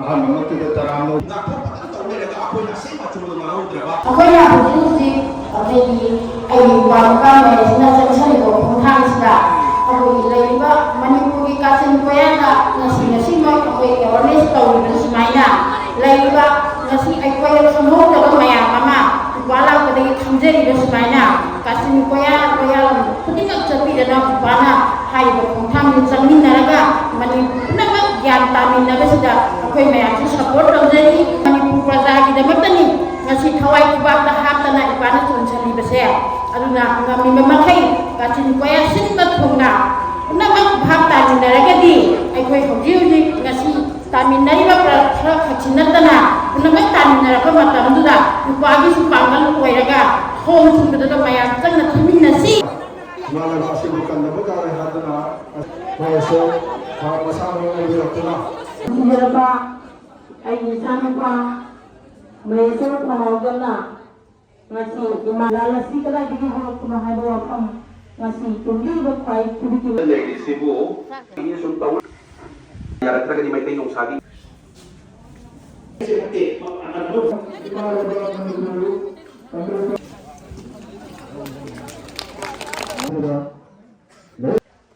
ꯑꯍꯥꯟꯕꯃꯛꯇꯗ ꯇꯔꯥꯃꯨꯛ ꯉꯥꯛꯊꯣꯛꯄꯗ ꯇꯧꯔꯒ ꯑꯩꯈꯣꯏꯅ ꯑꯁꯦꯡꯕ ꯆꯨꯝꯕ ꯉꯥꯡꯍꯧꯗ꯭ꯔꯕ ꯑꯩꯈꯣꯏꯅ ꯍꯧꯖꯤꯛ ꯑꯩꯈꯣꯏꯒꯤ ꯑꯩꯒꯤ ꯄꯥꯝꯀꯥꯡꯁꯤꯅ ꯆꯪꯁꯤꯜꯂꯤꯕ ꯈꯣꯡꯊꯥꯡꯁꯤꯗ ꯑꯩꯈꯣꯏꯒꯤ ꯂꯩꯔꯤꯕ ꯃꯅꯤꯄꯨꯔꯒꯤ ꯀꯥꯆꯤꯟ ꯀꯣꯏꯌꯥꯗ ꯉꯁꯤꯃꯛ ꯑꯩꯈꯣꯏ ꯑꯦꯋꯥꯔꯅꯦꯁ ꯇꯧꯔꯤꯕ ꯁꯨꯃꯥꯏꯅ ꯂꯩꯔꯤꯕ ꯉꯁꯤ ꯑꯩꯈꯣꯏꯅ ꯈꯪꯍꯧꯗꯕ ꯃꯌꯥꯝ ꯑꯃ ꯎꯄꯥ ꯂꯥꯛꯄꯗꯒꯤ ꯈꯪꯖꯔꯤꯕ ꯁꯨꯃꯥꯏꯅ ꯀꯥꯆꯤꯟ ꯀꯣꯏꯌꯥꯂꯝ ꯈꯨꯗꯤꯡꯃꯛ ꯆꯠꯄꯤꯗꯅ ꯎꯄꯥꯅ ꯍꯥꯏꯔꯤꯕ ꯈꯣꯡꯊꯥꯡꯁꯤ ꯆꯪꯃꯤꯟꯅꯔꯒ ꯃꯅꯤꯄꯨꯔ ꯄꯨꯝꯅꯃꯛ ꯒ꯭ꯌꯥꯟ ꯇꯥꯃꯤꯟꯅꯕꯁꯤꯗ ꯑꯩꯈꯣꯏ ꯃꯌꯥꯝꯁꯨ ꯁꯄꯣꯔꯠ ꯇꯧꯖꯔꯤ ꯃꯅꯤꯄꯨꯔ ꯄ꯭ꯔꯖꯥꯒꯤꯗꯃꯛꯇꯅꯤ ꯉꯁꯤ ꯊꯋꯥꯏ ꯈꯨꯕꯥꯛꯇ ꯍꯥꯞꯇꯅ ꯏꯄꯥꯅ ꯆꯣꯟꯁꯤꯜꯂꯤꯕꯁꯦ ꯑꯗꯨꯅ ꯉꯝꯃꯤꯕ ꯃꯈꯩ ꯀꯥꯆꯤꯟ ꯀꯣꯏꯌꯥ ꯁꯤꯟꯕ ꯊꯨꯡꯅ ꯄꯨꯝꯅꯃꯛ ꯚꯥꯞ ꯇꯥꯃꯤꯟꯅꯔꯒꯗꯤ ꯑꯩꯈꯣꯏ ꯍꯧꯖꯤꯛ ꯉꯁꯤ ꯇꯥꯃꯤꯟꯅꯔꯤꯕ ꯈꯔ ꯈꯛꯁꯤ ꯅꯠꯇꯅ ꯄꯨꯝꯅꯃꯛ ꯇꯥꯃꯤꯟꯅꯔꯛꯄ ꯃꯇꯝꯗꯨꯗ ꯅꯨꯄꯥꯒꯤꯁꯨ ꯄꯥꯡꯒꯜ ꯑꯣꯏꯔꯒ ꯊꯣꯡ ꯊꯤꯟꯕꯗꯨꯗ ꯃꯌꯥꯝ ꯆꯪꯅ ꯊꯤꯟꯃꯤꯟꯅꯁꯤ ꯏꯃꯥꯟꯅꯕ ꯑꯁꯤꯕꯨ ꯀꯟꯗꯕ ꯇꯥꯔꯦ ꯍꯥꯏꯗꯨꯅ ꯃꯣꯏꯁꯨ ꯃꯁꯥ ꯃꯎ ꯑꯣꯏꯕꯤꯔꯛꯇꯨꯅ ꯅꯨꯡꯁꯤꯖꯔꯕ ꯑꯩꯒꯤ ꯏꯆꯥꯅꯨꯄꯥ ꯃꯍꯦꯁꯣꯔ ꯊꯧꯅꯥꯎꯖꯝꯅ ꯉꯁꯤ ꯏꯃꯥꯂꯥꯜ ꯑꯁꯤ ꯀꯗꯥꯏꯗꯒꯤ ꯍꯧꯔꯛꯄꯅꯣ ꯍꯥꯏꯕ ꯋꯥꯐꯝ ꯉꯁꯤ ꯇꯨꯝꯕꯤꯕ ꯈ꯭ꯋꯥꯏ ꯈꯨꯗꯤꯡꯒꯤ ꯂꯩꯔꯤꯁꯤꯕꯨ ꯁꯨꯝ ꯇꯧ ꯌꯥꯔꯛꯇ꯭ꯔꯒꯗꯤ ꯃꯩꯇꯩ ꯅꯨꯡꯁꯥꯒꯤ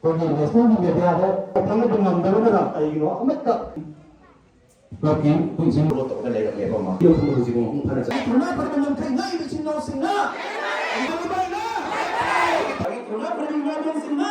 ꯑꯩꯈꯣꯏꯒꯤ ꯅꯦꯁꯅꯦꯜꯒꯤ ꯃꯦꯗꯤꯌꯥꯗ ꯈꯪꯕ ꯉꯝꯗꯕꯅ ꯀꯩꯒꯤꯅꯣ ꯑꯃꯠꯇ ꯀ꯭ꯂꯕꯀꯤ ꯄꯨꯟꯁꯤꯡ ꯇꯧꯔꯒ ꯂꯩꯔꯝꯃꯦꯕ ꯑꯃ ꯍꯧꯖꯤꯛ ꯃꯄꯨꯡ ꯐꯥꯅ ꯊꯧꯅꯥ ꯐꯅ ꯉꯝꯈꯩ ꯉꯥꯏꯕ ꯏꯆꯤꯟꯅꯥꯎꯁꯤꯡꯅ ꯊꯧꯅꯥ ꯐꯅ ꯉꯝꯈꯩꯁꯤꯡꯅ